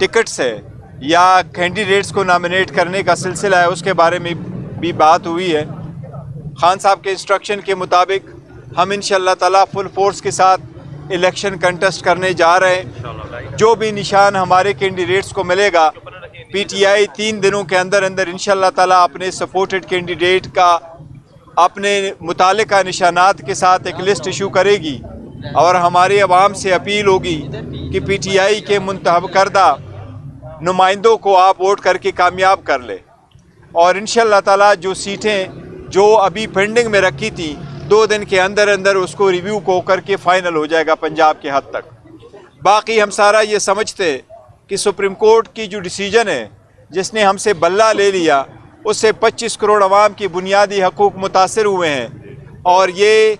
Tickets है या candidates को नॉमिनेट करने का सिलसिला है, उसके बारे में भी बात हुई है। खान साहब के इंस्ट्रक्शन के मुताबिक हम इंशाअल्लाह ताला फुल फोर्स के साथ इलेक्शन कंटेस्ट करने जा रहे हैं। जो भी निशान हमारे कैंडिडेट्स को मिलेगा, पीटीआई 3 दिनों के अंदर अंदर इंशाअल्लाह ताला अपने सपोर्टेड कैंडिडेट का अपने मुतालिका निशानात के साथ एक लिस्ट इशू करेगी और हमारी आवाम से अपील होगी कि पीटीआई के मुंतखब करदा नुमाइंदों को आप वोट करके कामयाब कर ले। और इंशाअल्लाह ताला जो सीटें जो अभी पेंडिंग में रखी थी 2 दिन के अंदर अंदर उसको रिव्यू को करके फाइनल हो जाएगा पंजाब के हद तक। बाकी हम सारा ये समझते कि सुप्रीम कोर्ट की जो डिसीजन है जिसने हमसे बल्ला ले लिया उससे 25 करोड़ अवाम की बुनियादी हकूक़ मुतासर हुए हैं और ये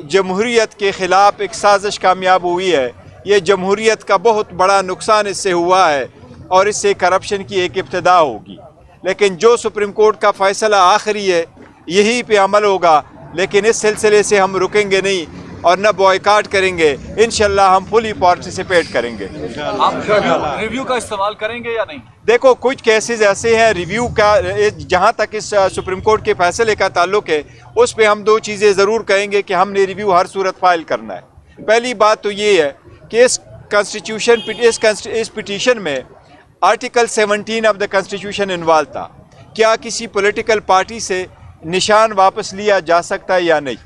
जमहूरियत के ख़िलाफ़ एक साजिश कामयाब हुई है। ये जमहूरियत का बहुत बड़ा नुकसान इससे हुआ है और इससे करप्शन की एक इब्तिदा होगी। लेकिन जो सुप्रीम कोर्ट का फ़ैसला आखिरी है यही पे अमल होगा, लेकिन इस सिलसिले से हम रुकेंगे नहीं और न बॉयकाट करेंगे। इंशाल्लाह हम फुली पार्टिसिपेट करेंगे। आप रिव्यू का इस्तेमाल करेंगे या नहीं? देखो कुछ केसेस ऐसे हैं रिव्यू का, जहाँ तक इस सुप्रीम कोर्ट के फैसले का ताल्लुक है उस पे हम 2 चीज़ें ज़रूर कहेंगे कि हमने रिव्यू हर सूरत फाइल करना है। पहली बात तो ये है कि इस पिटीशन में article 17 of the constitution involve था। क्या किसी पॉलिटिकल पार्टी से निशान वापस लिया जा सकता है या नहीं,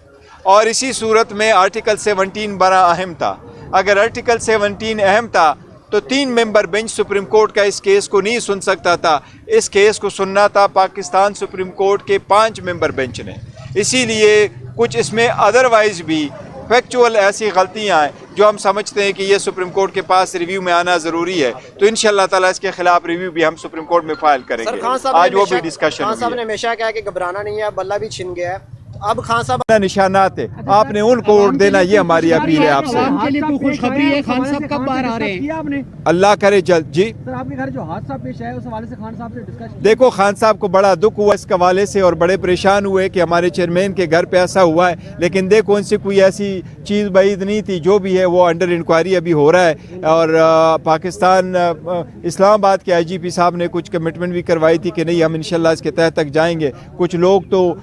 और इसी सूरत में आर्टिकल 17 बड़ा अहम था। अगर आर्टिकल 17 अहम था तो 3 मेंबर बेंच सुप्रीम कोर्ट का इस केस को नहीं सुन सकता था। इस केस को सुनना था पाकिस्तान सुप्रीम कोर्ट के 5 मेंबर बेंच ने। इसीलिए कुछ इसमें अदरवाइज भी फैक्चुअल ऐसी गलतियां हैं जो हम समझते हैं कि ये सुप्रीम कोर्ट के पास रिव्यू में आना ज़रूरी है, तो इंशाअल्लाह ताला इसके खिलाफ रिव्यू भी हम सुप्रीम कोर्ट में फाइल करेंगे। आज वो भी डिस्कशन। खान साहब ने हमेशा कहा कि घबराना नहीं है, बल्ला भी छिन गया है। अब खान साहब निशानात है, आपने उनको वोट देना, ये हमारी अपील है आपसे। खुशखबरी है, खान साहब कब बाहर आ रहे हैं? अल्लाह करे जल्द। जी सर, आपके घर जो हादसा पेश आया उस हवाले से खान साहब से डिस्कशन? देखो खान साहब को बड़ा दुख हुआ इस हवाले से और बड़े परेशान हुए कि हमारे चेयरमैन के घर पे ऐसा हुआ है, लेकिन देखो उनसे कोई ऐसी चीज़ बाइद नहीं थी। जो भी है वो अंडर इंक्वायरी अभी हो रहा है और पाकिस्तान इस्लामाबाद के IGP साहब ने कुछ कमिटमेंट भी करवाई थी कि नहीं हम इंशाल्लाह इसके तहत तक जाएंगे। कुछ लोग तो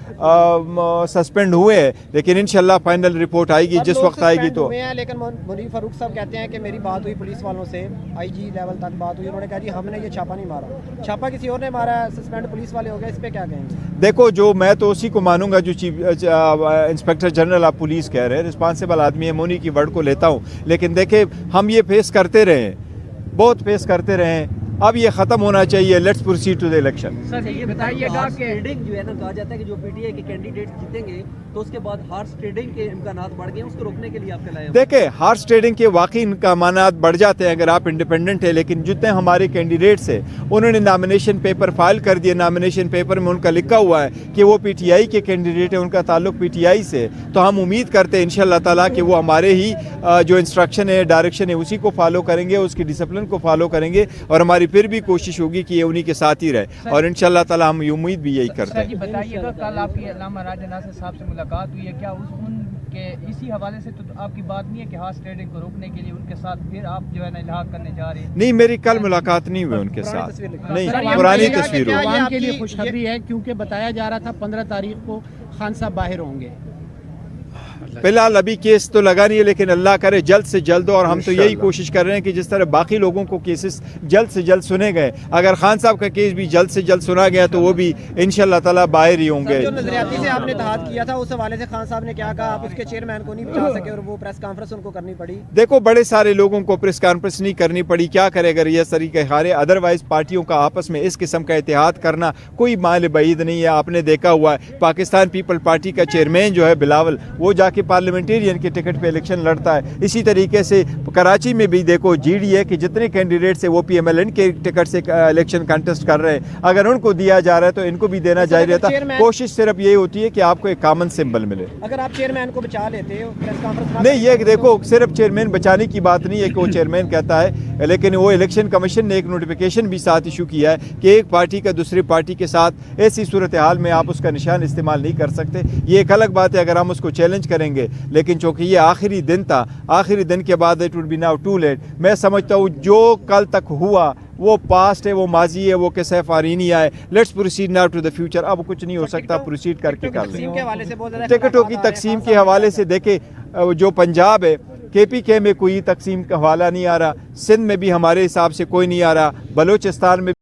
सस्पेंड हुए हैं, लेकिन इंशाल्लाह फाइनल रिपोर्ट आएगी जिस वक्त आएगी तो। लेकिन मुनीर फारूक साहब कहते हैं कि मेरी बात हुई पुलिस वालों से, IG लेवल तक बात हुई, उन्होंने कहा जी हमने ये छापा नहीं मारा, छापा किसी और ने मारा है, सस्पेंड पुलिस वाले हो गए, इस पे क्या कहेंगे? देखो जो मैं तो उसी को मानूंगा जो chief inspector general of police कह रहे हैं, रिस्पॉन्सिबल आदमी है, उन्हीं की वर्ड को लेता हूँ। लेकिन देखे हम ये फेस करते रहे, बहुत फेस करते रहे, अब ये खत्म होना चाहिए। Let's proceed to the election. Sir ये बताइएगा कि ट्रेडिंग जो है ना, कहा जाता है कि जो PTI के कैंडिडेट जीतेंगे तो उसके बाद हॉर्स ट्रेडिंग के इम्कानात बढ़ गए, उसको रोकने के लिए आपके लाए? देखें हॉर्स ट्रेडिंग के वाकई इम्कानात बढ़ जाते हैं अगर आप इंडिपेंडेंट है, लेकिन जितने हमारे कैंडिडेट्स हैं उन्होंने नामिनेशन पेपर फाइल कर दिए। नामिनेशन पेपर में उनका लिखा हुआ है कि वो PTI के कैंडिडेट है, उनका ताल्लुक PTI से। तो हम उम्मीद करते हैं इंशाअल्लाह ताला कि वो हमारे ही जो इंस्ट्रक्शन है, डायरेक्शन है, उसी को फॉलो करेंगे, उसकी डिसिप्लिन को फॉलो करेंगे और हमारी फिर भी कोशिश होगी कि ये उन्हीं के साथ ही रहे और इंशाअल्लाह ताला हम ये उम्मीद भी यही करते हैं। बताइएगा कल आपकी अल्लामा राजा नासिर साहब से मुलाकात हुई है, क्या उनके इसी हवाले से तो आपकी बात नहीं है कि हॉर्स ट्रेडिंग को रोकने के लिए उनके साथ फिर आप जो है ना इलाहा करने जा रहे हैं? नहीं, मेरी कल मुलाकात नहीं हुई उनके साथ, नहीं पुरानी तस्वीर हो। के लिए खुशखबरी है क्योंकि बताया जा रहा था 15 तारीख को खान साहब बाहर होंगे। फिलहाल अभी केस तो लगा नहीं है, लेकिन अल्लाह करे जल्द से जल्द, और हम तो यही कोशिश कर रहे हैं कि जिस तरह बाकी लोगों को केसेस जल्द से जल्द सुने गए, अगर खान साहब का केस भी जल्द से जल्द सुना गया तो वो भी इंशाअल्लाह ताला बाहर ही होंगे। जो नजरियाती से आपने इत्तेहाद किया था उस हवाले से खान साहब ने क्या कहा? आप उसके चेयरमैन को नहीं बचा सके और वो प्रेस कॉन्फ्रेंस उनको करनी पड़ी। देखो बड़े सारे लोगों को प्रेस कॉन्फ्रेंस नहीं करनी पड़ी, क्या करे अगर ये तरीके हारे। अदरवाइज पार्टियों का आपस में इस किस्म का इत्तेहाद करना कोई माल बईद नहीं है। आपने देखा हुआ है पाकिस्तान पीपल पार्टी का चेयरमैन जो है बिलावल, वो जाके पार्लियामेंटेरियन के टिकट पे इलेक्शन लड़ता है। इसी तरीके से कराची में भी देखो GDA के जितने कैंडिडेट्स है वो PMLN के टिकट से इलेक्शन कंटेस्ट कर रहे हैं। अगर उनको दिया जा रहा है तो इनको भी देना चाहिए था। कोशिश सिर्फ यही होती है कि आपको एक कॉमन सिंबल मिले। अगर आप चेयरमैन को बचा लेते हो प्रेस कॉन्फ्रेंस नहीं, ये देखो सिर्फ चेयरमैन बचाने की बात नहीं है कि वो चेयरमैन कहता है, लेकिन वो इलेक्शन कमीशन ने एक नोटिफिकेशन भी साथ इशू किया है कि एक पार्टी का दूसरी पार्टी के साथ ऐसी सूरत हाल में आप उसका निशान इस्तेमाल नहीं कर सकते। ये एक अलग बात है, अगर हम उसको चैलेंज करेंगे کریں گے، لیکن چونکہ یہ آخری دن تھا، آخری دن کے بعد it would be now too late. میں سمجھتا ہوں جو کل تک ہوا وہ پاسٹ ہے، وہ ماضی ہے، وہ قصہ فارینی آئے. Let's proceed now to the future. اب کچھ نہیں ہو سکتا، پروسیڈ کر کے کر لیں. تقسیم کے حوالے سے بہت زیادہ ٹکٹوں کی تقسیم کے حوالے سے دیکھیں، جو پنجاب ہے KPK میں کوئی تقسیم کا حوالہ نہیں آ رہا، سندھ میں بھی ہمارے حساب سے کوئی نہیں آ رہا، بلوچستان میں